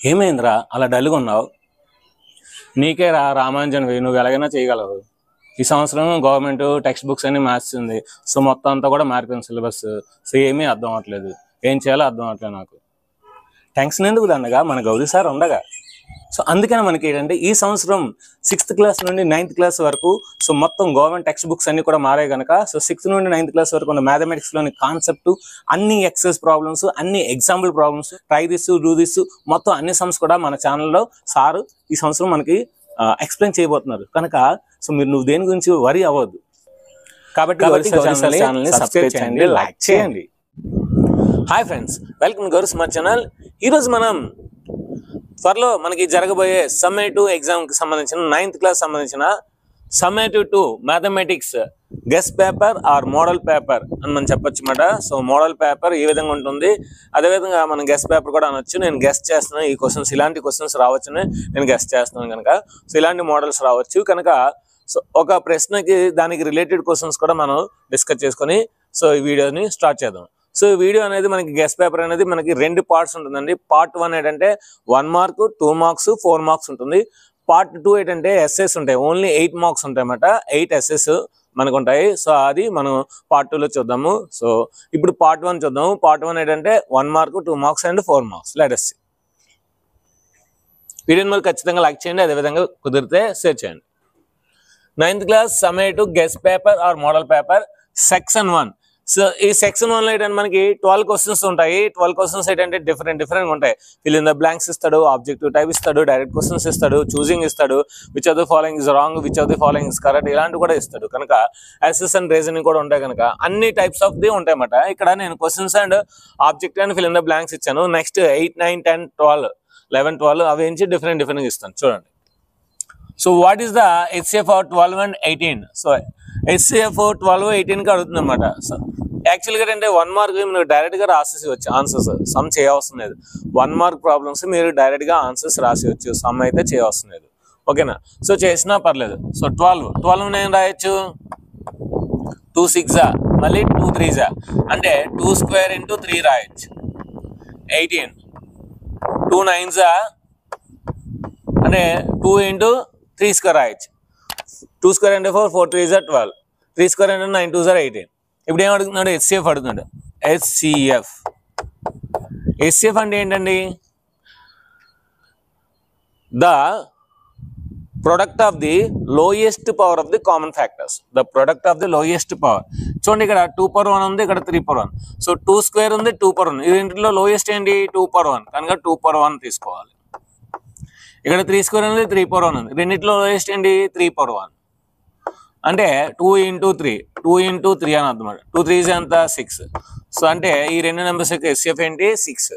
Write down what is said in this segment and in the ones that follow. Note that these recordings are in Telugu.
ఏమైందిరా అలా డల్గా ఉన్నావు? నీకే రామాంజన్ నువ్వు ఎలాగైనా చేయగలవు. ఈ సంవత్సరం గవర్నమెంట్ టెక్స్ట్ బుక్స్ అన్ని మార్చింది. సో మొత్తం అంతా కూడా మారిపోయింది సిలబస్. సో ఏమీ అర్థం అవ్వట్లేదు, ఏం చేయాలో అర్థం అవ్వట్లేదు నాకు. టెన్షన్ ఎందుకు దండగా, మన గౌరీ సార్ ఉండగా. సో అందుకని మనకి ఏంటంటే ఈ సంవత్సరం 6th క్లాస్ నుండి 9th క్లాస్ వరకు సో మొత్తం గవర్నమెంట్ టెక్స్ట్ బుక్స్ అన్ని కూడా మారాయి కనుక సో 6th నుండి 9th క్లాస్ వరకు ఉన్న మ్యాథమెటిక్స్లోని కాన్సెప్ట్, అన్ని ఎక్సైజ్ ప్రాబ్లమ్స్, అన్ని example problems, try this do this మొత్తం అన్ని సమ్స్ కూడా మన ఛానల్లో సారు ఈ సంవత్సరం మనకి ఎక్స్ప్లెయిన్ చేయబోతున్నారు కనుక సో నువ్వు దేని గురించి వరి అవ్వద్దు. కాబట్టి ఛానల్ని సబ్స్క్రైబ్ చేయండి, లైక్ చేయండి. Hi friends, welcome Gauri smart channel. ఈరోజు మనం త్వరలో మనకి జరగబోయే సమ్మేటివ్ ఎగ్జామ్కి సంబంధించిన 9th క్లాస్ సంబంధించిన summative 2 mathematics guest paper or model paper అని మనం చెప్పొచ్చు అన్నమాట. సో మోడల్ పేపర్ ఈ విధంగా ఉంటుంది, అదేవిధంగా మనం గెస్ట్ పేపర్ కూడా అనొచ్చు. నేను గెస్ట్ చేస్తున్నాను, ఈ క్వశ్చన్స్ ఇలాంటి క్వశ్చన్స్ రావచ్చని నేను గెస్ట్ చేస్తున్నాను కనుక సో ఇలాంటి మోడల్స్ రావచ్చు కనుక సో ఒక ప్రశ్నకి దానికి రిలేటెడ్ క్వశ్చన్స్ కూడా మనం డిస్కస్ చేసుకొని సో ఈ వీడియోని స్టార్ట్ చేద్దాం. సో ఈ వీడియో అనేది మనకి గెస్ట్ పేపర్ అనేది మనకి 2 పార్ట్స్ ఉంటుందండి. పార్ట్ 1 ఏంటంటే 1 మార్క్, 2 మార్క్స్, 4 మార్క్స్ ఉంటుంది. పార్ట్ 2 ఏంటంటే ఎస్ఎస్ ఉంటాయి, ఓన్లీ 8 మార్క్స్ ఉంటాయి అన్నమాట. 8 ఎస్ఎస్ మనకు ఉంటాయి. సో అది మనం పార్ట్ 2లో చూద్దాము. సో ఇప్పుడు పార్ట్ 1 చూద్దాము. పార్ట్ 1 ఏంటంటే 1 mark, 2 marks and 4 marks. Let us see. వీడియోని మరి ఖచ్చితంగా లైక్ చేయండి, అదేవిధంగా కుదిరితే షేర్ చేయండి. 9th class summative guest paper or model paper section 1. So ఈ సెక్షన్ 1లో ఏంటంటే మనకి 12 క్వశ్చన్స్ ఉంటాయి. 12 క్వశ్చన్స్ ఏంటంటే డిఫరెంట్ ఉంటాయి. ఫిల్ ఇన్ ద బ్లాంక్స్ ఇస్తాడు, ఆబ్జెక్టివ్ టైప్ ఇస్తాడు, డైరెక్ట్ క్వశ్చన్స్ ఇస్తాడు, చూసింగ్ ఇస్తాడు, which of the following is wrong, which of the following is correct, ఇలాంటి కూడా ఇస్తాడు కనుక అసెస్ అండ్ రీజనింగ్ కూడా ఉంటాయి కనుక అన్ని టైప్స్ ఆఫ్ ది ఉంటాయి అన్నమాట. ఇక్కడ నేను questions and object and fill in the blanks ఇచ్చాను. నెక్స్ట్ 8, 9, 10, 12, 11, 12 అవి నుంచి డిఫరెంట్ ఇస్తాను చూడండి. So what is the HCF for 12 and 18? So HCF 12, 18కి అడుగుతుంది అనమాట. సో యాక్చువల్గా ఏంటంటే 1 మార్క్ మీరు డైరెక్ట్గా రాసేసి ఆన్సర్స్, సమ్ చేయవలసిన లేదు. 1 మార్క్ ప్రాబ్లమ్స్ మీరు డైరెక్ట్గా ఆన్సర్స్ రాసేయచ్చు, సమ్ అయితే చేయవలసిన లేదు. ఓకేనా? సో చేసినా పర్లేదు. సో 12 నేను రాయొచ్చు 2 6 మళ్ళీ 2 3 అంటే 2 స్క్వేర్ ఇంటూ 3 రాయొచ్చు. 18 2 9 అంటే 2 ఇంటూ 3 స్క్వేర్ రాయొచ్చు. 2 స్క్వేర్ అంటే 4, 4 3 12, 3 స్క్వేర్ అంటే 9 2 18. ఇప్పుడు ఏం అడుగుతున్నాడు? HCF అడుగుతున్నాడు. HCF అంటే ఏంటండి? The product of the lowest power of the common factors. The product of the lowest power. చూడండి, ఇక్కడ 2/1 ఉంది, ఇక్కడ 3/1. సో 2 స్క్వేర్ ఉంది, 2/1. ఈ రెండింటిలో లోయెస్ట్ ఏంటి? 2/1 కనుక 2/1 తీసుకోవాలి. ఇక్కడ 3 స్క్వేర్ ఉంది, 3/1 ఉంది. రెండింటిలో లోయెస్ట్ ఏంటి? 3/1 అంటే 2 ఇంటూ 3 అని అర్థమాట. 2 3 ఎంత? 6. సో అంటే ఈ రెండు నెంబర్స్ యొక్క HCF ఏంటి? 6.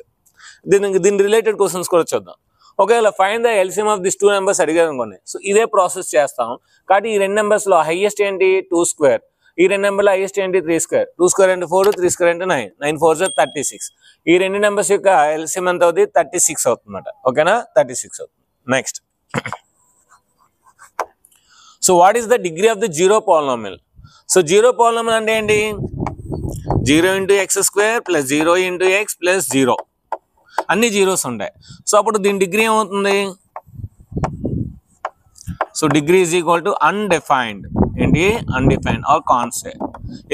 దీని రిలేటెడ్ క్వశ్చన్స్ కూడా చూద్దాం. ఒకవేళ find the LCM of this 2 numbers అడిగారు అనుకోండి. సో ఇదే ప్రాసెస్ చేస్తాం. కాబట్టి ఈ రెండు నెంబర్స్లో హైయెస్ట్ ఏంటి? 2 స్క్వేర్. ఈ రెండు నెంబర్లో హైయెస్ట్ ఏంటి? 3 స్క్వేర్. 2 స్క్వేర్ అంటే 4, 3 స్క్వేర్ అంటే 9, 9 4 36. ఈ రెండు నెంబర్స్ యొక్క LCM ఎంత అవుతుంది? 36 అవుతుందన్నమాట. ఓకేనా? 36 అవుతుంది. Next, so what is the degree of the zero polynomial? So zero polynomial అంటే ఏంటి? 0 into x square plus 0 into x plus 0 అన్ని జీరోస్ ఉంటాయి. సో అప్పుడు దీని డిగ్రీ ఏమవుతుంది? So degree is equal to undefined. ఏంటి? Undefined or constant.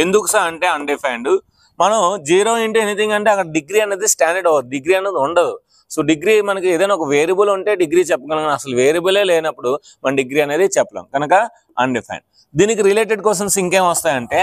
ఎందుకు సార్ అంటే అన్డిఫైన్డ్? మనం 0 ఇంటూ ఎనీథింగ్ అంటే అక్కడ డిగ్రీ అనేది స్టాండర్డ్ అవ్వదు, డిగ్రీ అనేది ఉండదు. సో డిగ్రీ మనకి ఏదైనా ఒక వేరియబుల్ ఉంటే డిగ్రీ చెప్పగలం, అసలు వేరియబులే లేనప్పుడు మన డిగ్రీ అనేది చెప్పలేం కనుక అన్డిఫైన్డ్. దీనికి రిలేటెడ్ క్వశ్చన్స్ ఇంకేం వస్తాయంటే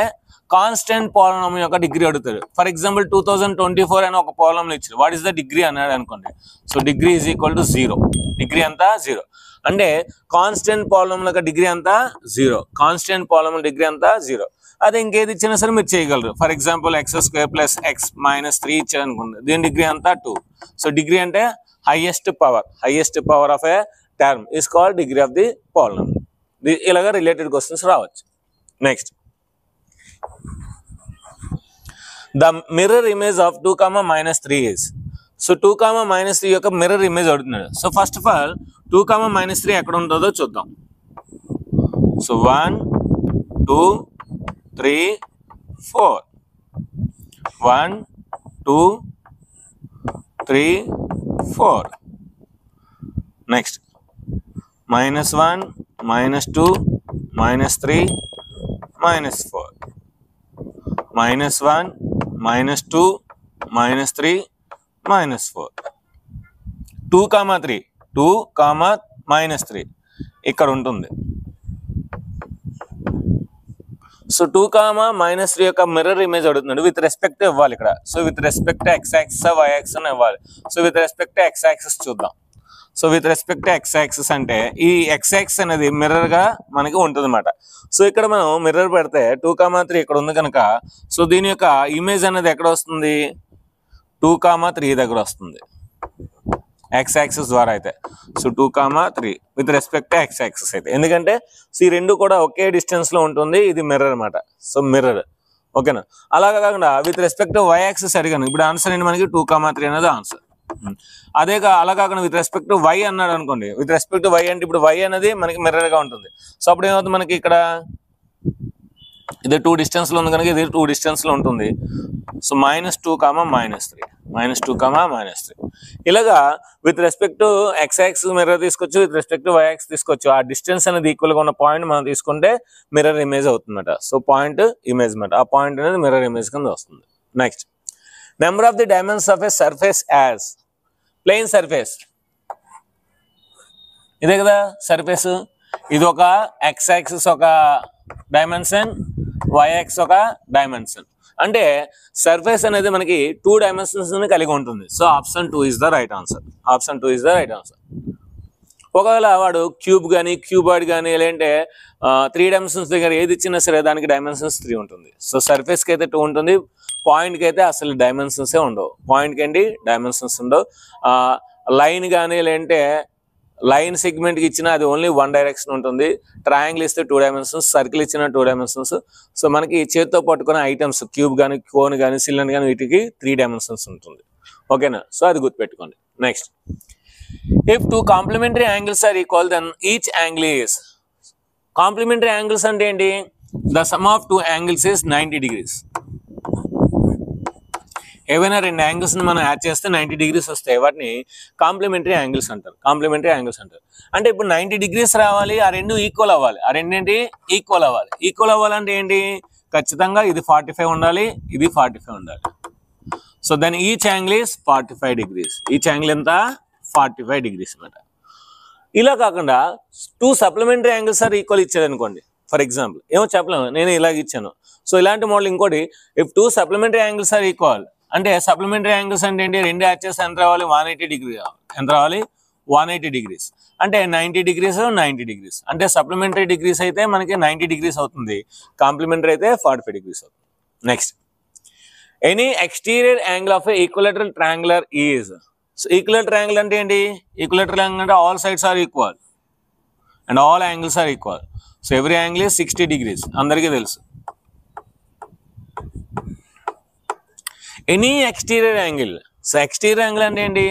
కాన్స్టెంట్ పాలినామియల్ యొక్క డిగ్రీ అడుగుతాడు. ఫర్ ఎగ్జాంపుల్ 2024 అని ఒక పాలినామియల్ ఇచ్చారు, వాట్ ఈస్ ద డిగ్రీ అన్నాడు అనుకోండి. So degree is equal to 0. Degree అంతా 0 అంటే కాన్స్టెంట్ పాలినామియల్ యొక్క డిగ్రీ అంతా 0. కాన్స్టెంట్ పాలినామియల్ డిగ్రీ అంతా 0. అదే ఇంకేది ఇచ్చినా సరే మీరు చేయగలరు. For example x square plus x minus 3 ఇచ్చారు అనుకోండి, దీని డిగ్రీ అంతా 2. సో డిగ్రీ అంటే highest power of A term is called degree of the polynomial. ఇలాగా రిలేటెడ్ క్వశ్చన్స్ రావచ్చు. Next, the mirror image of 2, -3 is. So 2, -3 యొక్క మిర్రర్ ఇమేజ్ అడుగుతున్నాడు. సో ఫస్ట్ ఆఫ్ ఆల్ 2, -3 ఎక్కడ ఉంటుందో చూద్దాం. సో 1 2 3 4 1 2 3 4 నెక్స్ట్ -1 -2 -3 -4 -1 -2 -3 -4 2, 3 2, -3 ఇక్కడ ఉంటుంది. సో 2, -3 యొక్క మిర్రర్ ఇమేజ్ అడుగుతున్నాడు. విత్ రెస్పెక్ట్ ఇవ్వాలి ఇక్కడ. So with respect x axis y axis అని ఇవ్వాలి. So with respect x axis చూద్దాం. So with respect x axis అంటే ఈ ఎక్స్ యాక్సిస్ అనేది మిర్రర్ గా మనకి ఉంటుంది అన్నమాట. సో ఇక్కడ మనం మిర్రర్ పెడితే 2, 3 ఇక్కడ ఉంది కనుక సో దీని యొక్క ఇమేజ్ అనేది ఎక్కడ వస్తుంది? 2, 3 దగ్గర వస్తుంది ఎక్స్ యాక్సిస్ ద్వారా అయితే. So 2, 3 with respect x axis అయితే, ఎందుకంటే సో ఈ రెండు కూడా ఒకే డిస్టెన్స్ లో ఉంటుంది. ఇది మిర్రర్ అనమాట. సో మిర్రర్ ఓకేనా. అలాగే కాకుండా విత్ రెస్పెక్ట్ వై యాక్సిస్ అడిగాను. ఇప్పుడు ఆన్సర్ ఏంటి మనకి? 2, 3 అనేది ఆన్సర్. అదే అలా కాకుండా విత్ రెస్పెక్ట్ వై అన్నాడు అనుకోండి. విత్ రెస్పెక్ట్ వై అంటే ఇప్పుడు వై అనేది మనకి మిర్రర్ గా ఉంటుంది. సో అప్పుడు ఏమవుతుంది మనకి ఇక్కడ ఇది 2 డిస్టెన్స్ లో ఉంది కనుక ఇది 2 డిస్టెన్స్ లో ఉంటుంది. సో -2, -3 -2, -3 ఇలాగా with respect x axis mirror తీసుకోవచ్చు, విత్ రెస్పెక్ట్ వై యాక్సిస్ తీసుకోవచ్చు. ఆ డిస్టెన్స్ అనేది ఈక్వల్ గా ఉన్న పాయింట్ మనం తీసుకుంటే మిర్రర్ ఇమేజ్ అవుతుందన్నమాట. సో పాయింట్ ఇమేజ్ అన్నమాట. ఆ పాయింట్ అనేది మిర్రర్ ఇమేజ్ కింద వస్తుంది. Next number of the dimensions of a surface as plain surface. ఇదే కదా సర్ఫేస్. ఇది ఒక ఎక్స్ యాక్సిస్ ఒక డైమెన్షన్, వై యాక్సిస్ ఒక డైమెన్షన్. అంటే సర్ఫేస్ అనేది మనకి 2 డైమెన్షన్స్ కలిగి ఉంటుంది. So option 2 is the right answer. Option 2 is the right answer. ఒకవేళ వాడు క్యూబ్ కానీ క్యూబాయిడ్ కానీ లేదంటే 3 డైమెన్షన్స్ దగ్గర ఏది ఇచ్చినా సరే దానికి డైమెన్షన్స్ 3 ఉంటుంది. సో సర్ఫేస్కి అయితే 2 ఉంటుంది, పాయింట్కి అయితే అసలు డైమెన్షన్సే ఉండవు. పాయింట్కి ఏంటి డైమెన్షన్స్ ఉండవు. లైన్ కానీ లేదంటే లైన్ సెగ్మెంట్కి ఇచ్చినా అది ఓన్లీ 1 డైరెక్షన్ ఉంటుంది. ట్రయాంగిల్ ఇస్తే 2 డైమెన్షన్స్, సర్కిల్ ఇచ్చిన 2 డైమెన్షన్స్. సో మనకి చేతితో పట్టుకునే ఐటమ్స్ క్యూబ్ కానీ కోన్ కానీ సిలిండర్ కానీ వీటికి 3 డైమెన్షన్స్ ఉంటుంది. ఓకేనా. సో అది గుర్తుపెట్టుకోండి. Next if 2 complementary angles are equal then each angle is. Complementary angles అంటే ఏంటి? The sum of 2 angles is 90 degrees. ఏవైనా 2 యాంగిల్స్ ని మనం యాడ్ చేస్తే 90 degrees వస్తాయి. వాటిని కాంప్లిమెంటరీ యాంగిల్స్ అంటారు. కాంప్లిమెంటరీ యాంగిల్స్ అంటారు. అంటే ఇప్పుడు 90 degrees రావాలి, ఆ రెండు ఈక్వల్ అవ్వాలి. ఆ రెండేంటి ఈక్వల్ అవ్వాలి. ఈక్వల్ అవ్వాలంటే ఏంటి? ఖచ్చితంగా ఇది 45 ఉండాలి, ఇది 45 ఉండాలి. So then each angle is 45 degrees. Each angle ఎంత? 45 degrees అన్నమాట. ఇలా కాకుండా 2 సప్లిమెంటరీ యాంగిల్స్ ఆర్ ఈక్వల్ ఇచ్చాడు అనుకోండి. ఫర్ ఎగ్జాంపుల్ ఏమో చెప్పలేము, నేను ఇలాగ ఇచ్చాను. సో ఇలాంటి మోడల్ ఇంకోటి, if 2 supplementary angles are equal అంటే సప్లిమెంటరీ యాంగిల్స్ అంటే ఏంటి? 2 యాడ్ చేస్తే ఎంత రావాలి? 180 degrees రావాలి. ఎంత రావాలి? 180 degrees. అంటే 90 degrees 90 degrees. అంటే సప్లిమెంటరీ డిగ్రీస్ అయితే మనకి 90 degrees అవుతుంది, కాంప్లిమెంటరీ అయితే 45 degrees అవుతుంది. Next any exterior angle of equilateral triangular is. So equilateral triangle అంటే ఏంటి? ఈక్వలేటరల్ యాంగిల్ అంటే all sides are equal and all angles are equal. So every angle is 60 degrees. అందరికీ తెలుసు. Any exterior angle. So exterior angle అంటే ఏంటి?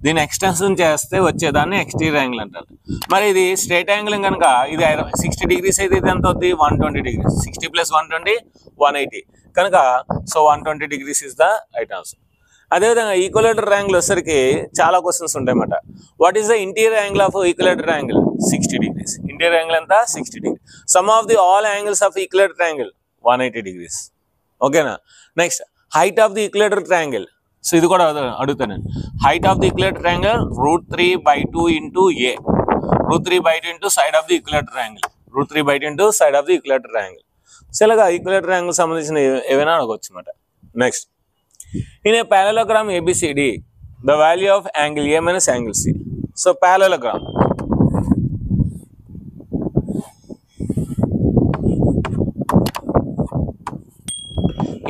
దీన్ని ఎక్స్టెన్షన్ చేస్తే వచ్చేదాన్ని ఎక్స్టీరియర్ యాంగిల్ అంటారు. మరి ఇది స్ట్రైట్ యాంగిల్ కనుక ఇది 60 degrees అయితే ఇది ఎంత అవుతుంది? 120 degrees. 60 + 120 180 కనుక so 120 degrees is the right answer. అదేవిధంగా ఈక్వలేటర్ యాంగిల్ వచ్చేసరికి చాలా క్వశ్చన్స్ ఉంటాయి అన్నమాట. What is the interior angle of ఈక్వలేటర్ angle? 60 degrees. Interior angle ఎంత? 60 degrees. Some of the all angles of ఈక్వలేటర్ angle 180 degrees. ఓకేనా. Next height of the ఈక్వలేటర్ triangle. So ఇది కూడా అడుగుతాను. Height of the ఈక్వలేటర్ triangle √3/2 into A. √3/2 into side of the ఈక్వలేటర్ triangle. √3/2 into side of the ఈక్వలేటర్ triangle. So ఇలాగా ఈక్వలేటర్ ట్రయాంగిల్ సంబంధించిన ఏవైనా అడగవచ్చు అన్నమాట. Next in a parallelogram ABCD the value of angle A minus angle C. So parallelogram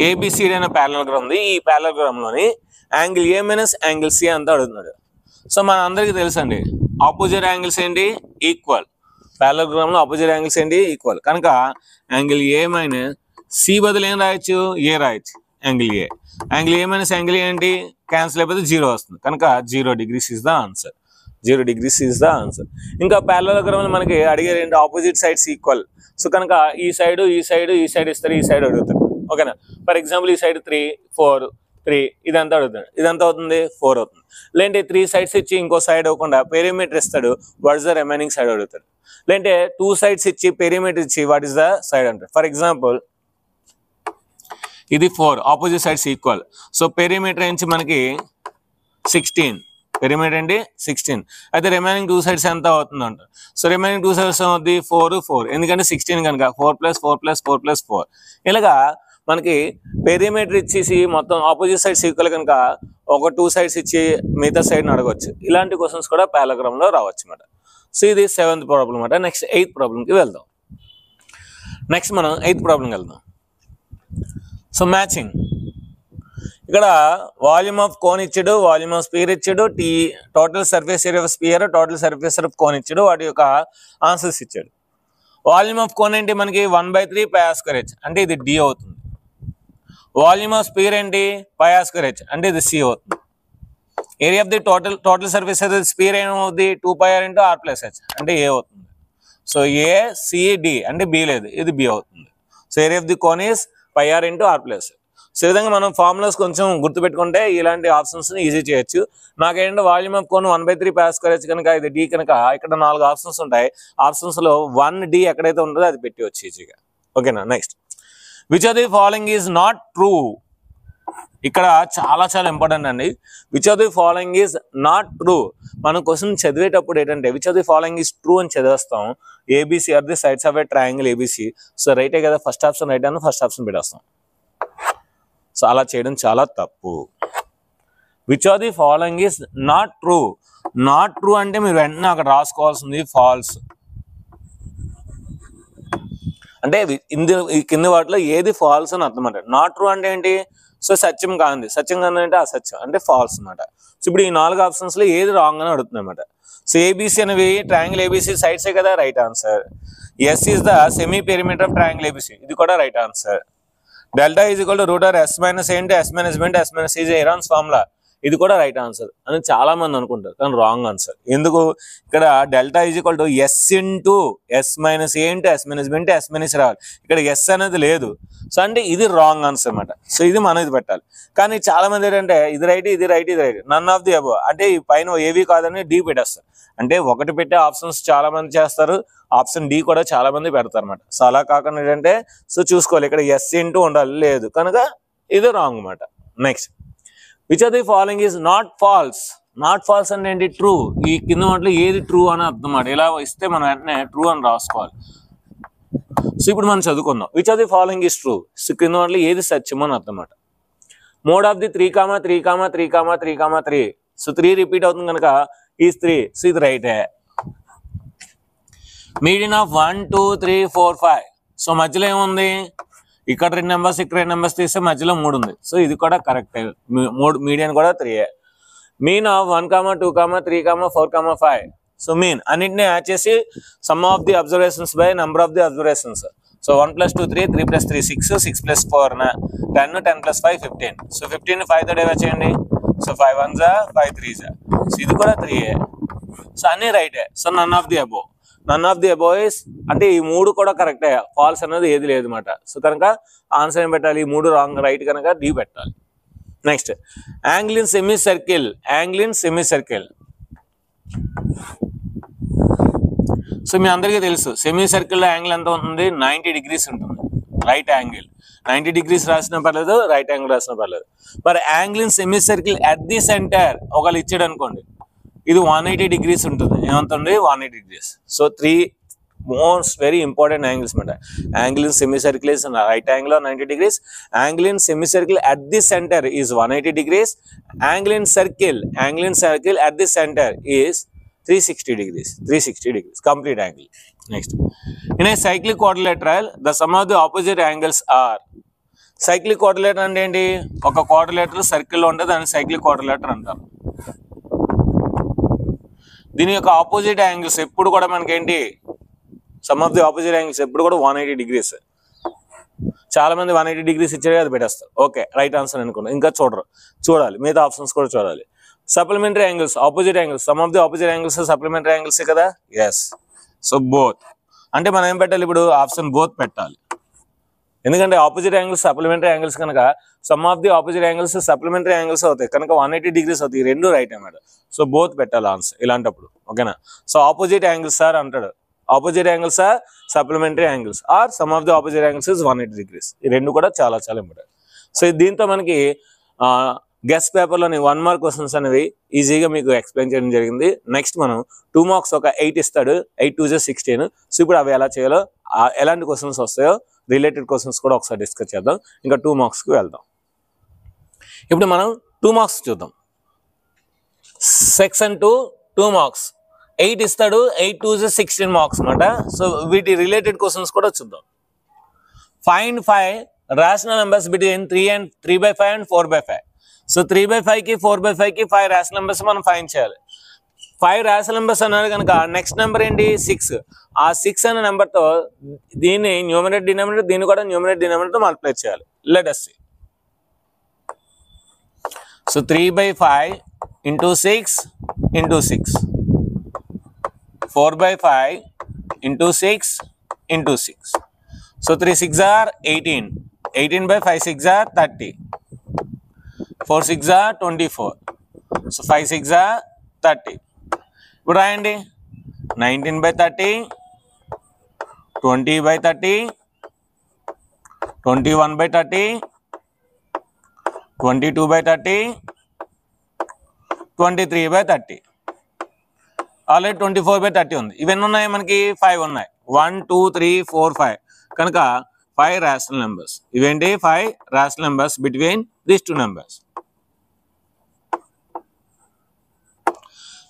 ABCD అనే parallelogram ఉంది. ఈ parallelogram లోని angle A minus angle C అంతా అడుగుతున్నాడు. సో మన అందరికీ తెలుసండి ఆపోజిట్ యాంగిల్స్ ఏంటి? ఈక్వల్. parallelogram లో ఆపోజిట్ యాంగిల్స్ ఏంటి? ఈక్వల్. కనుక యాంగిల్ A మైనస్ C బదులు ఏం రాయొచ్చు? ఏ రాయొచ్చు. Angle A. Angle A minus angle ఏంటి? క్యాన్సిల్ అయిపోతే 0 వస్తుంది. కనుక 0 degrees is the answer. 0 degrees is the answer. ఇంకా parallelogram మనకి అడిగేది ఏంటి? Opposite sides equal. సో కనుక ఈ సైడ్ ఈ సైడ్ ఈ సైడ్ ఇస్తారు, ఈ సైడ్ అడుగుతారు. ఓకేనా. ఫర్ ఎగ్జాంపుల్ ఈ సైడ్ 3 4 3 ఇదంతా అడుగుతాడు. ఇదంతా అవుతుంది 4 అవుతుంది. లేదంటే 3 sides ఇచ్చి ఇంకో సైడ్ అవ్వకుండా పెరిమీటర్ ఇస్తాడు, what is the remaining side అడుగుతాడు. లేదంటే 2 sides ఇచ్చి పెరిమీటర్ ఇచ్చి వాట్ ఇస్ ద సైడ్ అంటాడు. ఫర్ ఎగ్జాంపుల్ ఇది 4 opposite sides equal. So perimeter నుంచి మనకి 16, పెరిమీటర్ ఏంటి 16. అయితే రిమైనింగ్ 2 sides ఎంత అవుతుంది అంటారు. సో రిమైనింగ్ 2 sides అవుతుంది 4 ఎందుకంటే 16 కనుక 4 + 4 + 4 + 4. ఇలాగా మనకి పెరిమీటర్ ఇచ్చేసి మొత్తం ఆపోజిట్ సైడ్స్ ఈక్వల్ కనుక ఒక 2 sides ఇచ్చి మిగతా సైడ్ని అడగవచ్చు. ఇలాంటి క్వశ్చన్స్ కూడా పారాగ్రామ్లో రావచ్చు అన్నమాట. సో ఇది 7th ప్రాబ్లం అన్నమాట. నెక్స్ట్ 8th ప్రాబ్లంకి వెళ్దాం. నెక్స్ట్ మనం 8th ప్రాబ్లంకి వెళ్దాం. So matching. ఇక్కడ వాల్యూమ్ ఆఫ్ కోన్ ఇచ్చాడు, వాల్యూమ్ ఆఫ్ స్పియర్ ఇచ్చాడు, total surface area of sphere, total surface of cone ఇచ్చాడు, వాటి యొక్క ఆన్సర్స్ ఇచ్చాడు. వాల్యూమ్ ఆఫ్ కోన్ ఏంటి మనకి 1/3 πr²h అంటే ఇది D అవుతుంది. వాల్యూమ్ ఆఫ్ స్పియర్ ఏంటి πr²h అంటే ఇది C అవుతుంది. Area of the total surface అయితే స్పియర్ ఏమవుతుంది 2πr × r+h అంటే A అవుతుంది. సో ACD అంటే B లేదు, ఇది B అవుతుంది. So area of the cone is πr × r+h. So ఈ విధంగా మనం ఫార్ములాస్ కొంచెం గుర్తుపెట్టుకుంటే ఇలాంటి ఆప్షన్స్ ఈజీ చేయొచ్చు. నాకేంటంటే వాల్యూమ్ ఆఫ్ కోన్ 1/3 πr² కనుక ఇది D కనుక ఇక్కడ 4 ఆప్షన్స్ ఉంటాయి. ఆప్షన్స్ లో 1D ఎక్కడైతే ఉంటుందో అది పెట్టి వచ్చి ఈజీగా. ఓకేనా. Next which of the following is not true. ఇక్కడ చాలా ఇంపార్టెంట్ అండి. Which of the following is not true. మనం క్వశ్చన్ చదివేటప్పుడు ఏంటంటే which of the following is true అని చదివేస్తాం. ABC are the sides of a triangle ABC. So రైటే కదా, ఫస్ట్ ఆప్షన్ రైట్ అని ఫస్ట్ ఆప్షన్ పెట్టేస్తాం. సో అలా చేయడం చాలా తప్పు. Which of the following is not true. Not true అంటే మీరు వెంటనే అక్కడ రాసుకోవాల్సింది ఫాల్స్. అంటే ఈ కింది వాటిలో ఏది ఫాల్స్ అని అర్థం అంటారు. నాట్ ట్రూ అంటే ఏంటి? సో సత్యం కాంది, సత్యం కాంది అంటే అసత్యం అంటే ఫాల్స్ అనమాట. సో ఇప్పుడు ఈ 4 ఆప్షన్స్ లో ఏది రాంగ్ అని అడుగుతుంది అనమాట. సో ABC అనేవి ట్రయాంగిల్ ABC సైడ్సే కదా, right answer. S is the semi perimeter of triangle ABC, ఇది కూడా right answer. Delta is equal to √S - A × S - B × S - C ఎరాన్స్ formula, ఇది కూడా రైట్ ఆన్సర్ అని చాలా మంది అనుకుంటారు, కానీ రాంగ్ ఆన్సర్. ఎందుకు? ఇక్కడ delta is equal to S × S - A × S - B × S - C రావాలి. ఇక్కడ S అనేది లేదు. సో అంటే ఇది రాంగ్ ఆన్సర్ అనమాట. సో ఇది మనం ఇది పెట్టాలి. కానీ చాలా మంది ఏంటంటే ఇది రైట్, ఇది రైట్, ఇది right, none of the above అంటే ఈ పైన ఏవి కాదని D పెట్టేస్తారు. అంటే ఒకటి పెట్టే ఆప్షన్స్ చాలా మంది చేస్తారు, ఆప్షన్ D కూడా చాలా మంది పెడతారు అనమాట. సో అలా కాకుండా ఏంటంటే సో చూసుకోవాలి, ఇక్కడ S × ఉండాలి, లేదు కనుక ఇది రాంగ్ అనమాట. Next which of the following is not false. Not false అంటే ఏంటి? ట్రూ. ఈ కింద వాటిలో ఏది ట్రూ అని అర్థం అన్నమాట. ఇలా ఇస్తే మనం వెంటనే ట్రూ అని రాసుకోవాలి. సో ఇప్పుడు మనం చదువుకుందాం. Which of the following is true. So కింద వాటిలో ఏది సత్యం అని అర్థం అన్నమాట. Mode of the 3,3,3,3,3. So 3 repeat అవుతుంది కనుక ఈజ్ 3. సో ఇది రైటే. Median of 1 2 3 4 5. సో మధ్యలో ఏముంది? ఇక్కడ 2 నెంబర్స్, ఇక్కడ 2 నెంబర్స్ తీస్తే మధ్యలో 3 ఉంది. సో ఇది కూడా కరెక్ట్. మీడియన్ కూడా 3. Mean of 1, 2, 3, 4, 5. సో మీన్ అన్నింటినీ యాడ్ చేసి some of the observations by number of the observations. So 1 + 2 3, 3 + 3 6, 6 + 4 10, 10 + 5 15. So 15 5 తో డివైడ్ చేయండి. సో 5 1 5 3. సో ఇది కూడా 3. సో అన్ని రైటే. So none of the above. None of the above is అంటే ఈ 3 కూడా కరెక్టే, ఫాల్స్ అనేది ఏది లేదు అనమాట. సో కనుక ఆన్సర్ ఏం పెట్టాలి? ఈ 3 రాంగ్, రైట్ కనుక D పెట్టాలి. Next angle in semi circle. Angle in semi circle. So మీ అందరికీ తెలుసు సెమీ సర్కిల్లో యాంగిల్ ఎంత ఉంటుంది? 90 degrees ఉంటుంది. రైట్ యాంగిల్ 90 degrees రాసినా పర్లేదు, రైట్ యాంగిల్ రాసినా పర్లేదు. మరి angle in semi circle at the centre ఒకళ్ళు ఇచ్చాడు అనుకోండి, ఇది 180 degrees ఉంటుంది. ఏమంటుంది? 180 degrees. So 3 most very important angles అనమాట. Angle in semi circle is right angle 90 degrees. Angle in semi circle at the centre is 180 degrees. Angle in circle at the centre is 360 degrees. 360 degrees complete angle. Next, in a cyclic quadrilateral the sum of the opposite angles are. Cyclic quadrilateral అంటే ఏంటి? ఒక quadrilateral circle లో ఉంటుంది, దాన్ని cyclic quadrilateral అంటారు. దీని యొక్క ఆపోజిట్ యాంగిల్స్ ఎప్పుడు కూడా మనకి ఏంటి? Some of the opposite angles ఎప్పుడు కూడా 180 degrees. చాలా మంది 180 degrees ఇచ్చారు, అది పెట్టేస్తారు. ఓకే, రైట్ ఆన్సర్ అనుకున్నాం. ఇంకా చూడాలి, మిగతా ఆప్షన్స్ కూడా చూడాలి. Supplementary angles, opposite angles, some of the opposite angles supplementary angles కదా. ఎస్. సో బోత్ అంటే మనం ఏం పెట్టాలి? ఇప్పుడు ఆప్షన్ బోత్ పెట్టాలి. ఎందుకంటే ఆపోజిట్ యాంగిల్స్ సప్లిమెంటరీ యాంగిల్స్ కనుక some of the opposite angles supplementary angles అవుతాయి కనుక 180 degrees అవుతాయి. ఈ రెండు రైట్ అన్నమాట. సో బోత్ పెట్టాలి ఆన్సర్ ఇలాంటప్పుడు. ఓకేనా. సో ఆపోజిట్ యాంగిల్స్ సార్ అంటాడు. Opposite angles are supplementary angles or sum of the opposite angles is 180 degrees. ఈ రెండు కూడా చాలా చాలా ఇంపార్టెంట్. సో దీంతో మనకి గెస్ట్ పేపర్లోని 1 mark క్వశ్చన్స్ అనేవి ఈజీగా మీకు ఎక్స్ప్లెయిన్ చేయడం జరిగింది. నెక్స్ట్ మనం 2 marks ఒక 8 ఇస్తాడు. 8 2 16. సో ఇప్పుడు అవి ఎలా చేయాలో ఎలాంటి క్వశ్చన్స్ వస్తాయో రిలేటెడ్ క్వశ్చన్స్ కూడా ఒకసారి డిస్కస్ చేద్దాం. ఇంకా 2 marksకి వెళ్దాం. ఇప్పుడు మనం 2 marks చూద్దాం. సెక్షన్ 2 2 marks 8 ఇస్తాడు. 8 2 16 marks అన్నమాట. సో వీటి రిలేటెడ్ క్వశ్చన్స్ కూడా చూద్దాం. Find 5 rational numbers between 3/5 and 4/5. So 3/5 కి 4/5 కి 5 rational numbers మనం ఫైండ్ చేయాలి. 5 rational numbers అన్నారు కనుక నెక్స్ట్ నెంబర్ ఏంటి 6. ఆ 6 అనే నెంబర్తో దీన్ని న్యూమరేటర్ డినామినేటర్ దీన్ని కూడా న్యూమరేటర్ డినామినేటర్ మల్టిప్లై చేయాలి. Let us see. So 3/5 into 6 into 6. 4/5 into 6 into 6. So 3 6 are 18. 18/5 6 are 30. 4 6 are 24. So 5 6 are 30. ఇప్పుడు రాయండి. 19/30, 20/30, 21/30, 22/30, 23/30. ఆల్రెడీ 24/30 ఉంది. ఇవన్నీ ఉన్నాయి మనకి 5 ఉన్నాయి. 1 2 3 4 5 కనుక 5 rational numbers. ఇవేంటి 5 rational numbers between these two numbers.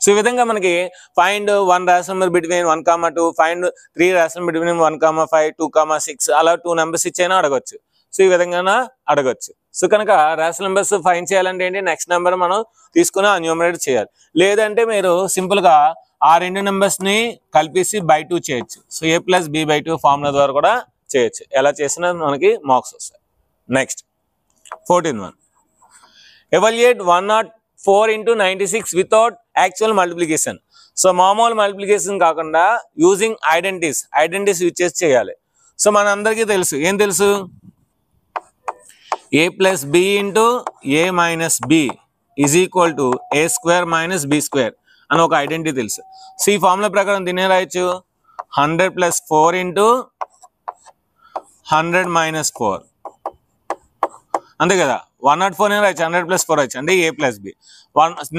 So ఈ విధంగా మనకి find 1 rational number between 1, 2, find 3 rational number between 1, 5, 2, 6 అలా 2 numbers ఇచ్చైనా అడగొచ్చు. సో ఈ విధంగా అడగొచ్చు. సో కనుక rational numbers ఫైండ్ చేయాలంటే ఏంటి నెక్స్ట్ నెంబర్ మనం తీసుకుని న్యూమరేటర్ చేయాలి. లేదంటే మీరు సింపుల్గా ఆ రెండు నెంబర్స్ని కలిపేసి by 2 చేయొచ్చు. సో a+b/2 ఫార్ములా ద్వారా కూడా చేయొచ్చు. ఎలా చేసినా మనకి మార్క్స్ వస్తాయి. Next 14th one. Evaluate 104 into 96 without actual multiplication. So మామూలు మల్టిప్లికేషన్ కాకుండా యూజింగ్ ఐడెంటిటీస్ యూజ్ చేసి చేయాలి. సో మన అందరికీ తెలుసు ఏం తెలుసు a+b into a - b is equal to a² - b² అని ఒక ఐడెంటిటీ తెలుసు. సో ఈ ఫార్ములా ప్రకారం దీన్ని రాయొచ్చు 100 + 4 into 100 - 4 అంతే కదా. 104 నేను రాయొచ్చు 100 + 4 రాయొచ్చు అంటే a+b.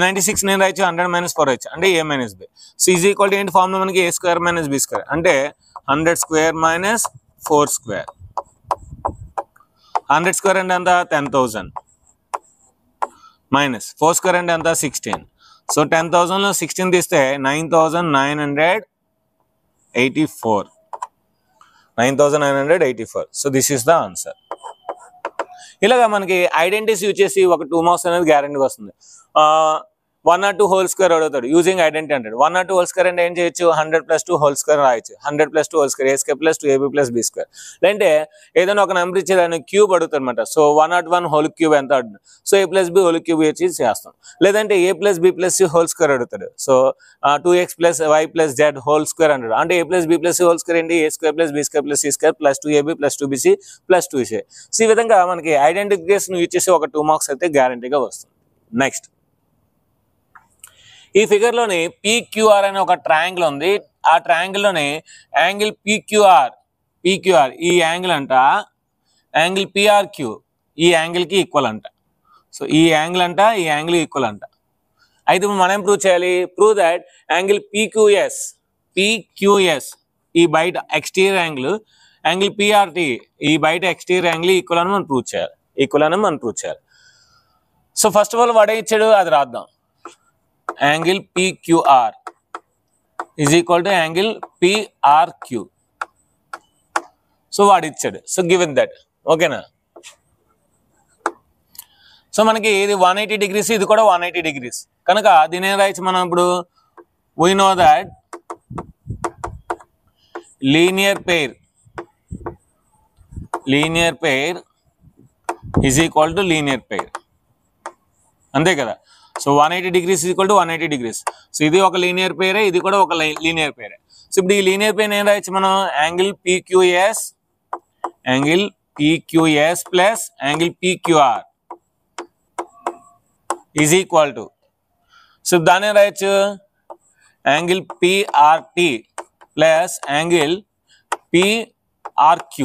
96 నేను రాయొచ్చు 100 - 4 రాయొచ్చు అంటే a - b. So is equal to ఏంటి ఫార్ములా మనకి a² - b² అంటే 100² - 4². 100² అంటే ఎంత 10,000 మైనస్ 4² అంటే ఎంత 16. సో 10,000లో 16 తీస్తే 9,984. 9,984. So this is the answer. ఇలాగా మనకి ఐడెంటిటీస్ యూజ్ చేసి ఒక 2 marks అనేది గ్యారెంటీ వస్తుంది. 102 whole square అడుగుతాడు యూజింగ్ ఐడెంటిటీ అంటాడు. 102 whole square అంటే ఏం చేయొచ్చు 100 + 2 whole square రాయొచ్చు. 100 + 2 whole square a² + 2ab + b². లేదంటే ఏదైనా ఒక నెంబర్ ఇచ్చేదాన్ని క్యూబ్ అడుగుతాడు అనమాట. సో 101 whole cube ఎంత అడుగుతుంది. So a + b whole cube వచ్చి చేస్తాం. లేదంటే a + b + c whole square అడుగుతాడు. So 2x + y + z whole square అంటాడు. అంటే a + b + c whole square ఏంటి a² + b² + c² + 2ab + 2bc + 2c. So ఈ విధంగా మనకి ఐడెంటిఫికేషన్ యూజ్ చేసి ఒక 2 marks అయితే గ్యారంటీగా వస్తుంది. నెక్స్ట్ ఈ ఫిగర్లోని PQR అనే ఒక ట్రయాంగిల్ ఉంది. ఆ ట్రయాంగిల్లోని యాంగిల్ PQR ఈ యాంగిల్ అంట యాంగిల్ PRQ ఈ యాంగిల్కి ఈక్వల్ అంట. సో ఈ యాంగిల్ అంట ఈ యాంగిల్ ఈక్వల్ అంట. అయితే మనం ఏం ప్రూవ్ చేయాలి ప్రూవ్ దట్ యాంగిల్ PQS ఈ బయట ఎక్స్టీరియర్ యాంగిల్ PRT ఈ బయట ఎక్స్టీరియర్ యాంగిల్ ఈక్వల్ అని మనం ప్రూవ్ చేయాలి. సో ఫస్ట్ ఆఫ్ ఆల్ వాడే ఇచ్చాడు అది రాద్దాం. Angle PQR is equal to angle PRQ. So వాడు ఇచ్చాడు. సో గివెన్ దట్ ఓకేనా. సో మనకి ఇది 180 degrees ఇది కూడా 180 degrees కనుక దీని ఏం రాయొచ్చు మనం ఇప్పుడు we know that linear pair is equal to linear pair అంతే కదా. So 180 degrees is equal to 180 degrees. So ఇది ఒక లీనియర్ పేరే ఇది కూడా ఒక లీనియర్ పేరే. సో ఇప్పుడు ఈ లీనియర్ పేర్ ఏం రాయొచ్చు మనం angle PQS angle PQS plus angle PQR is equal to, so దాన్ని రాయొచ్చు angle PRT plus angle PRQ.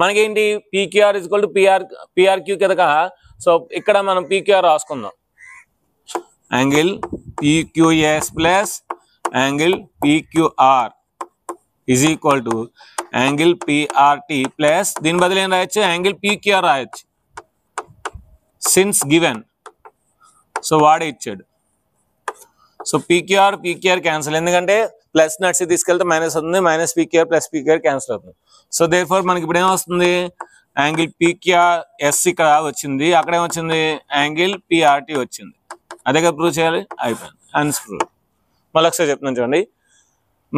మనకేంటి PQR is equal to PRQ కదా, సో ఇక్కడ మనం PQR రాసుకుందాం. angle PQS plus angle PQR is equal to angle PRT plus దీని బదులు ఏం రాయొచ్చు angle PQR రాయొచ్చు since given. సో వాడే ఇచ్చాడు. సో PQR క్యాన్సిల్, ఎందుకంటే ప్లస్ నడిచి తీసుకెళ్తే మైనస్ అవుతుంది, మైనస్ PQR క్యాన్సిల్ అవుతుంది. సో దేర్ఫోర్ మనకి ఇప్పుడు ఏమొస్తుంది యాంగిల్ PQRS ఇక్కడ వచ్చింది, అక్కడ ఏమొచ్చింది యాంగిల్ PRT వచ్చింది. అదే కదా ప్రూవ్ చేయాలి, అయిపోయింది ఆన్సర్ ప్రూవ్. మళ్ళీ ఒకసారి చెప్తున్నాను చూడండి,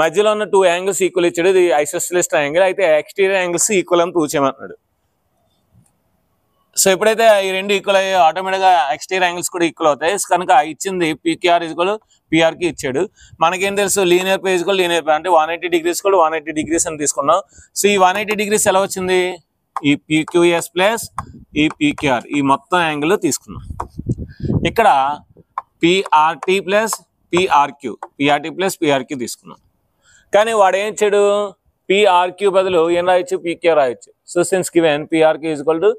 మధ్యలో ఉన్న 2 యాంగిల్స్ ఈక్వల్ ఇచ్చాడు, ఇది ఐసోస్సిలిస్ ట్రయాంగిల్, అయితే ఎక్స్టీరియర్ యాంగిల్స్ ఈక్వల్ అని ప్రూవ్ చేయమంటున్నాడు. సో ఎప్పుడైతే ఈ రెండు ఈక్వల్ అయ్యి ఆటోమేటిక్గా ఎక్స్టీరియర్ యాంగిల్స్ కూడా ఈక్వల్ అవుతాయి. కనుక ఇచ్చింది PQR ఈక్వల్ PRకి ఇచ్చాడు. మనకేం తెలుసు linear pay equal linear pay, అంటే 180 degrees కూడా 180 degrees అని తీసుకున్నాం. సో ఈ 180 degrees ఎలా వచ్చింది, ఈ PQS ప్లస్ ఈ PQR ఈ మొత్తం యాంగిల్ తీసుకున్నాం. ఇక్కడ PRT ప్లస్ PRQ తీసుకున్నాం. కానీ వాడు ఏం ఇచ్చాడు PRQ బదులు ఏం రాయొచ్చు PQR రాయొచ్చు. So since given PRQ is equal to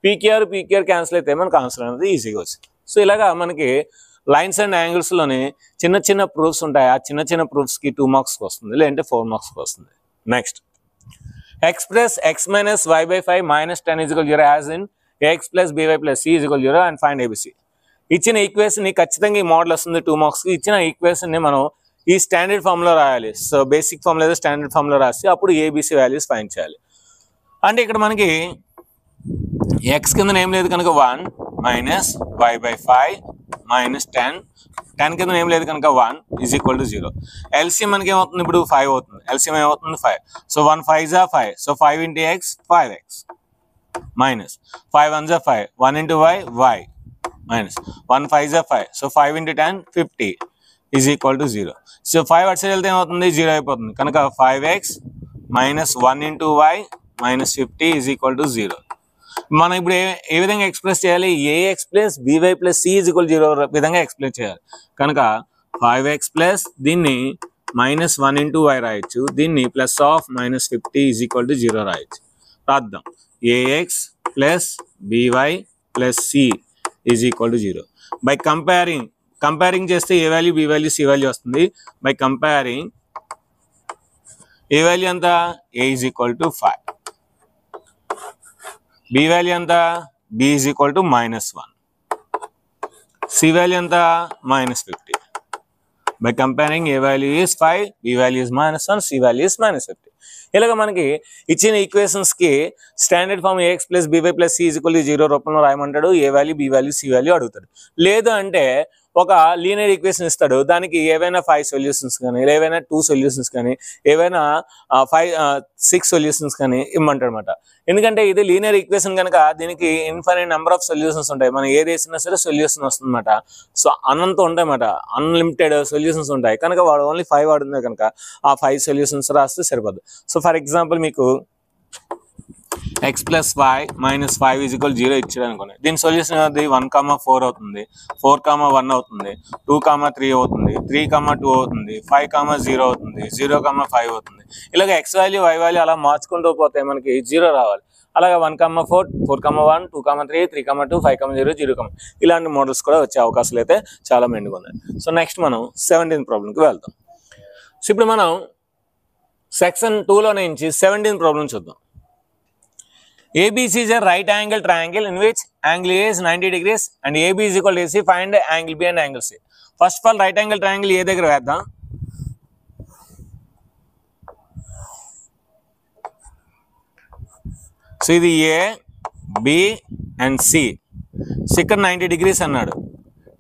PQR cancel అయితే మనకు ఆన్సర్ అనేది ఈజీగా వచ్చింది. సో ఇలాగా మనకి లైన్స్ అండ్ యాంగిల్స్లోని చిన్న చిన్న ప్రూఫ్స్ ఉంటాయి. ఆ చిన్న చిన్న ప్రూఫ్స్కి 2 మార్క్స్కి వస్తుంది, లేదంటే 4 మార్క్స్కి వస్తుంది. Next, express x minus y by 5 minus 10 is equal to 0 as in ax plus by plus c is equal to 0 and find ABC. ఇచ్చిన ఈక్వేషన్ని ఖచ్చితంగా ఈ మోడల్ వస్తుంది 2 మార్క్స్కి. ఇచ్చిన ఈక్వేషన్ని మనం ఈ స్టాండర్డ్ ఫామ్లో రాయాలి. సో బేసిక్ ఫామ్ లేదా స్టాండర్డ్ ఫామ్లో రాసి అప్పుడు ABC వాల్యూస్ ఫైండ్ చేయాలి. అంటే ఇక్కడ మనకి x కింద ఏం లేదు కనుక 1 minus y by 5 minus 10 కింద ఏం లేదు కనుక 1 is equal to 0. LCM మనకి ఏమవుతుంది, ఇప్పుడు 5 అవుతుంది. LCM ఏమవుతుంది 5. So 1 5s are 5. So 5 into x 5x minus 5 1s are 5. 1 into y minus 1 5s are 5. So 5 into 10 50 is equal to 0. So 5 అటు సైడ్ వెళ్తే ఏమవుతుంది 0 అయిపోతుంది. కనుక 5x minus 1 into y minus 50 is equal to 0. మనం ఇప్పుడు ఏ విధంగా ఎక్స్ప్రెస్ చేయాలి, ax plus by plus c is equal to 0 విధంగా ఎక్స్ప్లెయిన్ చేయాలి. కనుక 5x ప్లస్ దీన్ని minus 1 into y రాయొచ్చు, దీన్ని plus of minus 50 is equal to 0 రాయొచ్చు. రాద్దాం, ax plus by plus c is equal to 0. By comparing చేస్తే a value b value c value వస్తుంది. బై కంపేరింగ్ ఏ వాల్యూ ఎంత, a is equal to 5, b value ఎంత, b is equal to -1, c value ఎంత -50. By comparing a value is 5, b value is -1, c value is -50. ఇలాగ మనకి ఇచ్చిన ఈక్వేషన్స్కి standard form ax plus by plus c is equal to 0 రూపంలో రాయమంటాడు. A value b value c value అడుగుతాడు. లేదు అంటే ఒక లీనియర్ ఈక్వేషన్ ఇస్తాడు, దానికి ఏవైనా 5 సొల్యూషన్స్ కానీ, ఏవైనా 2 సొల్యూషన్స్ కానీ, ఏవైనా 6 సొల్యూషన్స్ కానీ ఇమ్మంటాడు అనమాట. ఎందుకంటే ఇది లీనియర్ ఈక్వేషన్ కనుక దీనికి ఇన్ఫైనైట్ నెంబర్ ఆఫ్ సొల్యూషన్స్ ఉంటాయి. మనం ఏది వేసినా సరే సొల్యూషన్ వస్తుంది అనమాట. సో అనంతం ఉంటాయి అన్నమాట, అన్లిమిటెడ్ సొల్యూషన్స్ ఉంటాయి. కనుక వాడు ఓన్లీ 5 వాడుతుంది కనుక ఆ 5 సొల్యూషన్స్ రాస్తే సరిపోదు. సో ఫర్ ఎగ్జాంపుల్ మీకు x plus y minus 5 is equal to 0 ఇచ్చాడు అనుకోండి. దీని సొల్యూషన్ అది 1,4 అవుతుంది, 4,1 అవుతుంది, 2,3 అవుతుంది, 3,2 అవుతుంది, 5,0 అవుతుంది, 0,5 అవుతుంది. ఇలాగ x వాల్యూ y వాల్యూ అలా మార్చుకుంటూ పోతే మనకి 0 రావాలి. అలాగే 1,4, 4,1, 2,3, 3,2, 5,0, 0, ఇలాంటి మోడల్స్ కూడా వచ్చే అవకాశాలు అయితే చాలా మెండుగా ఉన్నాయి. సో నెక్స్ట్ మనం 17th ప్రాబ్లంకి వెళ్తాం. సో ఇప్పుడు మనం సెక్షన్ 2లో నుంచి 17th ప్రాబ్లం చూద్దాం. ABC is a right angle triangle in which angle A is 90 degrees and AB is equal to AC. Find angle B and angle C. First of all, right angle triangle A దగ్గర వేద్దాం. సో ఇది A, B and C. So ఇక్కడ 90 degrees అన్నాడు.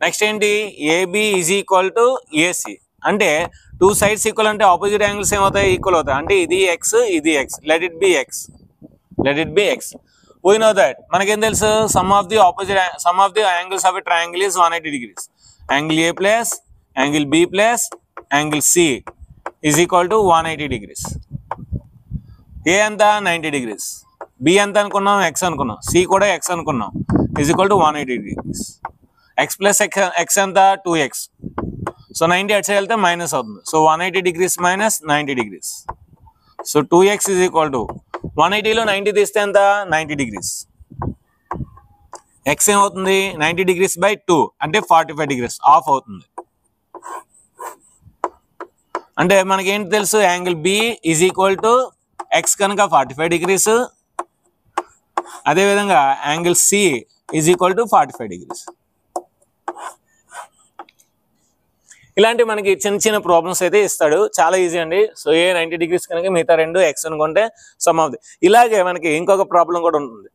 నెక్స్ట్ ఏంటి, AB is equal to AC. అంటే 2 sides ఈక్వల్ అంటే ఆపోజిట్ యాంగిల్స్ ఏమవుతాయి, ఈక్వల్ అవుతాయి. అంటే ఇది x, ఇది x. Let it be x. We know that మనకేం తెలుసు, sum of the angles of a triangle is 180 degrees. Angle A plus angle B plus angle C is equal to 180 degrees. ఏ ఎంత 90 degrees, బి ఎంత అనుకున్నాం ఎక్స్ అనుకున్నాం, సి కూడా ఎక్స్ అనుకున్నాం, is equal to 180 degrees. X plus x ఎంత 2x, సో 90 అటు సైడ్ వెళ్తే మైనస్ అవుతుంది, so 180 degrees minus 90 degrees. So 2x is equal to 180లో 90 తీస్తే ఎంత 90 degrees. ఎక్స్ ఏమవుతుంది 90 degrees బై 2 అంటే 45 degrees ఆఫ్ అవుతుంది. అంటే మనకేంటి తెలుసు, angle B is equal to x కనుక 45 degrees, అదేవిధంగా angle C is equal to 45 degrees. ఇలాంటి మనకి చిన్న చిన్న ప్రాబ్లమ్స్ అయితే ఇస్తాడు, చాలా ఈజీ అండి. సో ఏ 90 degrees కనుక మిగతా రెండు ఎక్స్ అనుకుంటే సమ్ ఆఫ్ ది. ఇలాగే మనకి ఇంకొక ప్రాబ్లం కూడా ఉంటుంది.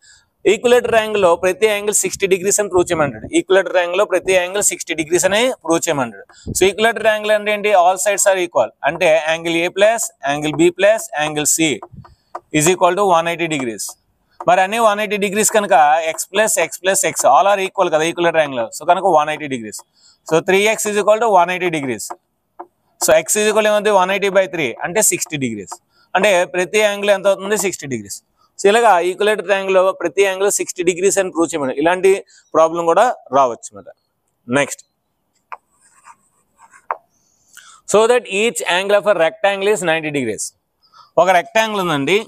ఈక్వలేటర్ యాంగిల్ లో ప్రతి యాంగిల్ 60 degrees అని ప్రూవ్ చేయమంటాడు. ఈక్వలేటర్ యాంగిల్ లో ప్రతి యాంగిల్ 60 degrees అని ప్రూవ్ చేయమంటాడు. సో ఈక్వలేటర్ యాంగిల్ అంటే ఏంటి, ఆల్ సైడ్స్ ఆర్ ఈక్వల్, అంటే angle A plus angle B plus angle C is equal to 180 degrees. మరి అన్ని 180 degrees కనుక x plus x all are equal కదా ఈక్వలేటర్ యాంగిల్, సో కనుక 180 degrees. So 3x is equal to 180 degrees. So X is equal ఏమవుతుంది 180/3 అంటే 60 degrees. అంటే ప్రతి యాంగిల్ ఎంత అవుతుంది 60 degrees. సో ఇలాగా ఈక్వలేటర్ యాంగిల్ లో ప్రతి యాంగిల్ 60 degrees అని ప్రూవ్ చేయమని ఇలాంటి ప్రాబ్లం కూడా రావచ్చు అన్నమాట. Next, so that each angle of a rectangle is 90 degrees. ఒక రెక్టాంగిల్ ఉందండి.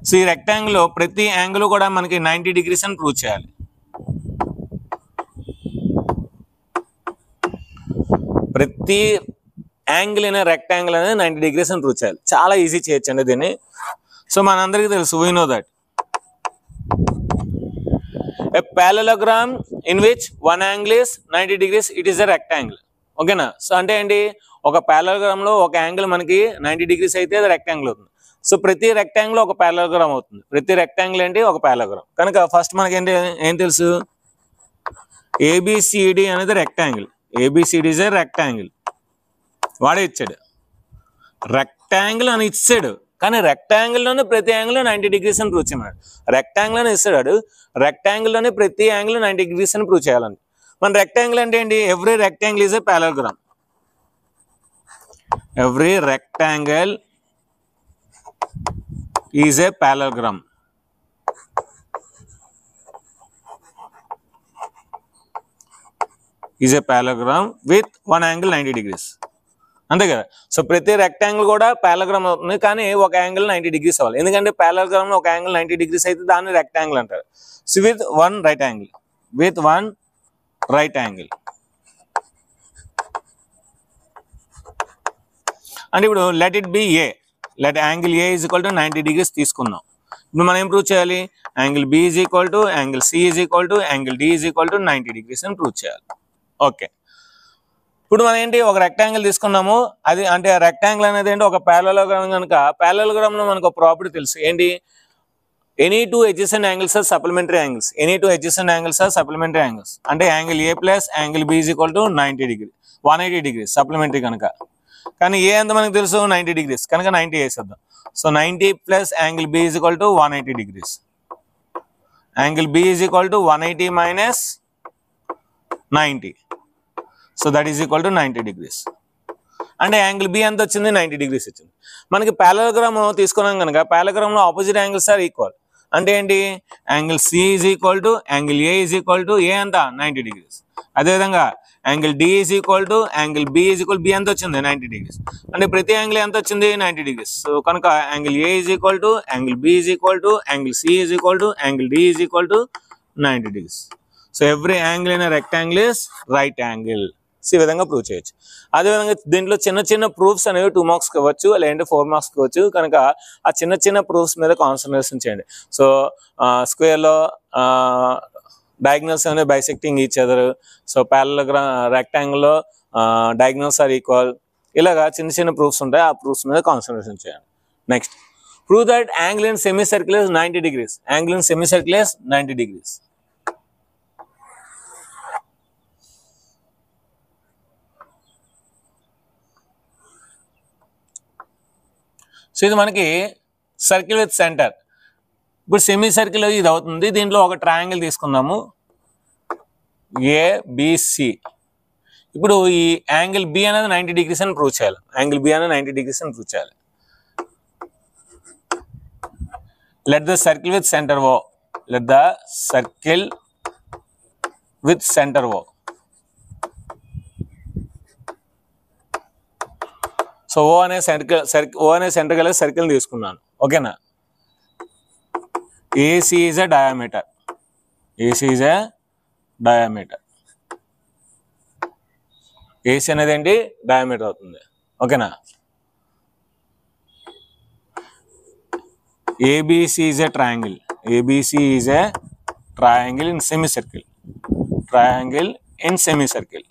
సో ఈ రెక్టాంగిల్ లో ప్రతి యాంగిల్ కూడా మనకి 90 degrees అని ప్రూవ్ చేయాలి. ప్రతి యాంగిల్ అయిన రెక్టాంగిల్ అనేది 90 degrees అని ప్రూవ్ చేయాలి. చాలా ఈజీ చేయొచ్చు అండి దీన్ని. సో మనందరికీ తెలుసు, we know that A parallelogram in which one angle is 90 degrees, it is a rectangle. ఓకేనా? సో అంటే ఏంటి, ఒక parallelogram లో ఒక యాంగిల్ మనకి 90 degrees అయితే అది రెక్టాంగిల్ అవుతుంది. సో ప్రతి రెక్టాంగిల్ ఒక parallelogram అవుతుంది. ప్రతి రెక్టాంగిల్ ఏంటి ఒక parallelogram. కనుక ఫస్ట్ మనకి ఏంటి ఏం తెలుసు, ఏబిసిడి అనేది rectangle. ABCD is a rectangle. వాడే ఇచ్చాడు రెక్టాంగిల్ అని ఇచ్చాడు, కానీ రెక్టాంగిల్ లోనే ప్రతి యాంగిల్ 90 degrees అని ప్రూవ్ చేయమన్నాడు. రెక్టాంగిల్ అని ఇస్తాడు, రెక్టాంగిల్ లోనే ప్రతి యాంగిల్ 90 degrees అని ప్రూవ్ చేయాలని. మన రెక్టాంగిల్ అంటే ఏంటి, every rectangle is a parallelogram. Every rectangle is a parallelogram. Is a parallelogram with one angle 90 degrees. అంతే కదా. సో ప్రతి రెక్టాంగిల్ కూడా parallelogram అవుతుంది, కానీ ఒక యాంగిల్ 90 degrees అవ్వాలి. ఎందుకంటే parallelogram లో ఒక యాంగిల్ 90 degrees అయితే దాన్ని రెక్టాంగిల్ అంటారు. So with one right angle, with one right angle. అంటే ఇప్పుడు let it be A, let angle A is equal to 90 degrees తీసుకుందాం. ఇప్పుడు మనం ఏం ప్రూవ్ చేయాలి, angle B is equal to angle C is equal to angle D is equal to 90 degrees అని ప్రూవ్ చేయాలి. ఓకే, ఇప్పుడు మనం ఏంటి ఒక రెక్టాంగిల్ తీసుకున్నాము. అది అంటే రెక్టాంగిల్ అనేది ఏంటి ఒక parallelogram కనుక parallelogram లో మనకు ఒక ప్రాపర్టీ తెలుసు ఏంటి, any two adjacent angles are supplementary angles. Any two adjacent angles are supplementary angles. అంటే angle A plus angle B is equal to 180 degrees supplementary కనుక. కానీ ఏ ఎంత మనకు తెలుసు 90 degrees కనుక 90 వేసేద్దాం. So 90 plus angle B is equal to 180 degrees. Angle B is equal to 180 minus 90. So that is equal to 90 degrees. అంటే యాంగిల్ బి ఎంత వచ్చింది 90 degrees వచ్చింది. మనకి parallelogram తీసుకున్నాం కనుక parallelogram లో ఆపోజిట్ యాంగిల్స్ ఆర్ ఈక్వల్. అంటే ఏంటి, angle C is equal to angle A is equal to A అంత 90 degrees. అదేవిధంగా angle D is equal to angle B is equal B ఎంత వచ్చింది 90 degrees. అంటే ప్రతి యాంగిల్ ఎంత వచ్చింది 90 degrees. సో కనుక angle A is equal to angle B is equal to angle C is equal to angle D is equal to 90 degrees. So every angle in rectangle is right angle. ఈ విధంగా ప్రూవ్ చేయొచ్చు. అదేవిధంగా దీంట్లో చిన్న చిన్న ప్రూఫ్స్ అనేవి 2 marks ఇవ్వచ్చు, లేదంటే 4 marks ఇవ్వచ్చు. కనుక ఆ చిన్న చిన్న ప్రూఫ్స్ మీద కాన్సన్ట్రేషన్ చేయండి. సో స్క్వేర్లో డయాగ్నల్స్ అనేవి bisecting each other. So parallelogram రెక్టాంగిల్లో డయాగ్నల్స్ ఆర్ ఈక్వల్. ఇలాగా చిన్న చిన్న ప్రూఫ్స్ ఉంటాయి, ఆ ప్రూఫ్స్ మీద కాన్సన్ట్రేషన్ చేయండి. Next, prove that angle in semi circle is 90 degrees. Angle in semi circle is 90 degrees. So ఇది మనకి సర్కిల్ విత్ సెంటర్. ఇప్పుడు సెమీ సర్కిల్ ఇది అవుతుంది. దీంట్లో ఒక ట్రయాంగిల్ తీసుకుందాము ఏబిసి. ఇప్పుడు ఈ యాంగిల్ బి అనేది 90 degrees అని ప్రూవ్ చేయాలి. యాంగిల్ బి అనేది 90 degrees అని ప్రూవ్ చేయాలి. let the circle with center O. Let the circle with center O. So O అనే సెంటర్ కలిసి సర్కిల్ తీసుకున్నాను. ఓకేనా? AC is a diameter. AC is a diameter. AC అనేది ఏంటి? డయామీటర్ అవుతుంది. ఓకేనా? ABC is a triangle. ABC is a triangle in semicircle. Triangle in semicircle.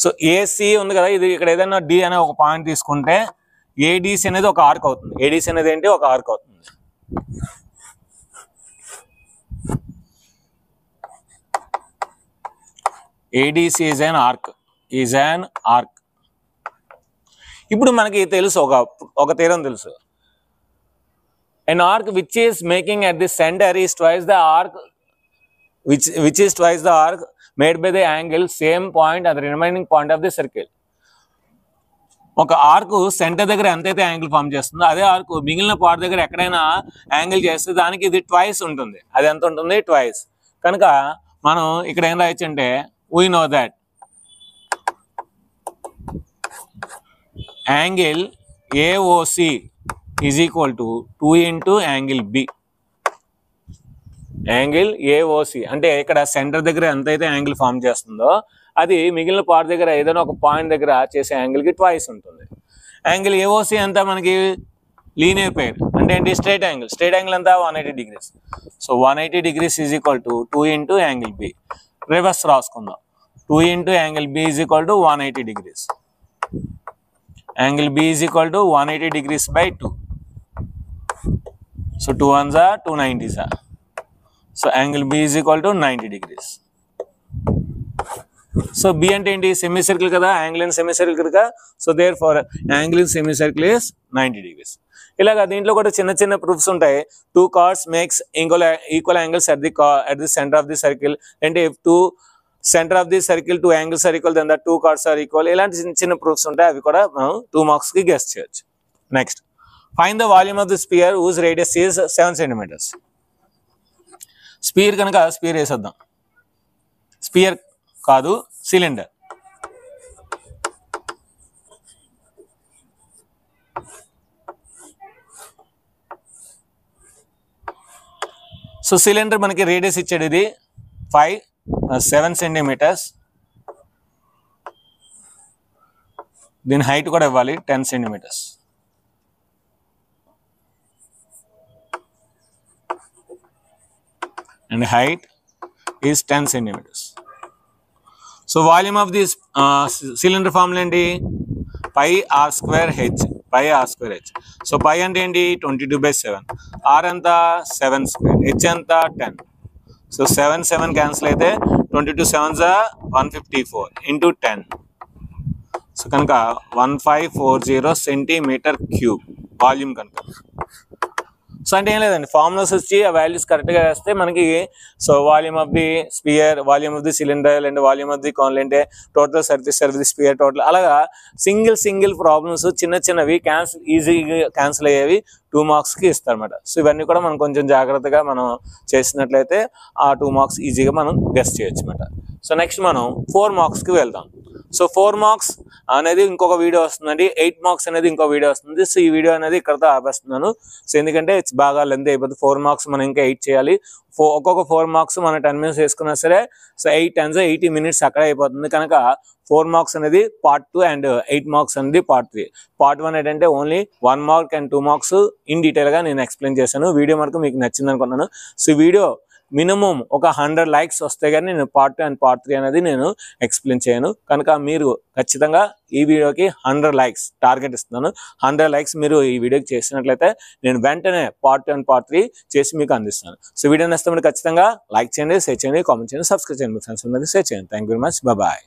So AC ఉంది కదా, ఇది ఇక్కడ ఏదైనా D అనే ఒక పాయింట్ తీసుకుంటే ADC అనేది ఒక ఆర్క్ అవుతుంది. ADC అనేది ఏంటి? ఒక ఆర్క్ అవుతుంది. ADC is an arc. Is an arc. ఇప్పుడు మనకి తెలుసు ఒక థీరం తెలుసు. An arc which is making at the center is twice the arc which is twice the arc made by the angle same point at the remaining point of the circle. ఒక ఆర్క్ సెంటర్ దగ్గర ఎంతైతే యాంగిల్ ఫామ్ చేస్తుందో అదే ఆర్క్ మిగిలిన పార్ట్ దగ్గర ఎక్కడైనా యాంగిల్ చేస్తే దానికి ఇది ట్వైస్ ఉంటుంది. అది ఎంత ఉంటుంది? ట్వైస్. కనుక మనం ఇక్కడ ఏం రాయొచ్చు అంటే we know that angle AOC is equal to 2 into angle B. Angle AOC అంటే ఇక్కడ సెంటర్ దగ్గర ఎంతైతే యాంగిల్ ఫామ్ చేస్తుందో అది మిగిలిన పార్ట్ దగ్గర ఏదైనా ఒక పాయింట్ దగ్గర చేసే యాంగిల్కి ట్వైస్ ఉంటుంది. యాంగిల్ AOC అంతా మనకి లీనియర్ పెయిర్ అంటే ఏంటి? Straight angle. స్ట్రైట్ యాంగిల్ అంతా 180 degrees. So 180 degrees is equal to 2 into angle B. Reverse రాసుకుందాం. 2 into angle B is equal to 180 degrees. Angle B is equal to 180 degrees by 2. So 2 ones are 290s are. So angle B is equal to 90 degrees. So B అంటే ఏంటి? సెమీసర్కిల్ కదా, యాంగిల్ ఇన్ సెమీసర్కిల్ కదా. So therefore angle in semicircle is 90 degrees. ఇలాగా దీంట్లో కూడా చిన్న చిన్న ప్రూఫ్స్ ఉంటాయి. 2 chords makes equal angles at the center of the circle. అంటే if 2 center of the circle 2 angles are equal, then the 2 chords are equal. ఇలాంటి చిన్న చిన్న ప్రూఫ్స్ ఉంటాయి. అవి కూడా మనం 2 marks కి గెస్ చేయొచ్చు. Next, find the volume of the sphere whose radius is 7 centimeters. Sphere కనుక స్పియర్ వేసేద్దాం. స్పియర్ కాదు, సిలిండర్. సో సిలిండర్ మనకి రేడియస్ ఇచ్చాడు, ఇది 7 centimeters. దీని హైట్ కూడా ఇవ్వాలి 10 centimeters. And height is 10 centimeters. So volume of this cylinder formula ఏంటి? pi r square h. pi r square h. So pi అంటే ఏంటి? 22/7. r ఎంత? 7 square. h ఎంత? 10. So 7 cancel అయితే 22 7s are 154 into 10. సో కనుక 1540 centimeter cube వాల్యూమ్ కనుక. సో అంటే ఏం లేదండి, ఫార్ములాస్ వచ్చి ఆ వాల్యూస్ కరెక్ట్గా వేస్తే మనకి so volume of the sphere, volume of the cylinder and volume of the cone అంటే total surface of the sphere total, అలాగా సింగిల్ ప్రాబ్లమ్స్ చిన్నవి ఈజీగా క్యాన్సిల్ అయ్యేవి 2 మార్క్స్కి ఇస్తారన్నమాట. సో ఇవన్నీ కూడా మనం కొంచెం జాగ్రత్తగా మనం చేసినట్లయితే ఆ 2 మార్క్స్ ఈజీగా మనం గెస్ చేయొచ్చు అన్నమాట. సో నెక్స్ట్ మనం 4 మార్క్స్కి వెళ్దాం. సో 4 మార్క్స్ అనేది ఇంకొక వీడియో వస్తుందండి. 8 మార్క్స్ అనేది ఇంకో వీడియో వస్తుంది. సో ఈ వీడియో అనేది ఇక్కడతో ఆపేస్తున్నాను. సో ఎందుకంటే ఇట్స్ బాగా లెంత్ అయిపోతుంది. 4 మార్క్స్ మనం ఇంకా 8 చేయాలి. ఒక్కొక్క 4 మార్క్స్ మనం 10 minutes వేసుకున్నా సరే సో 8 times 80 minutes అక్కడే అయిపోతుంది. కనుక 4 మార్క్స్ అనేది part 2 అండ్ 8 మార్క్స్ అనేది part 3. part 1 ఏంటంటే only 1 mark and 2 marks in డీటెయిల్గా నేను ఎక్స్ప్లెయిన్ చేశాను. వీడియో మనకు మీకు నచ్చింది అనుకున్నాను. సో ఈ వీడియో మినిమం ఒక 100 likes వస్తే కానీ నేను part 2 అండ్ part 3 అనేది నేను ఎక్స్ప్లెయిన్ చేయను. కనుక మీరు ఖచ్చితంగా ఈ వీడియోకి 100 likes టార్గెట్ ఇస్తున్నాను. 100 likes మీరు ఈ వీడియోకి చేసినట్లయితే నేను వెంటనే part 2 అండ్ part 3 చేసి మీకు అందిస్తాను. సో వీడియో నచ్చితే ఖచ్చితంగా లైక్ చేయండి, షేర్ చేయండి, కామెంట్ చేయండి, సబ్స్క్రైబ్ చేయండి, మీ ఫ్రెండ్స్ అందరికీ షేర్ చేయండి. Thank you very much. Bye.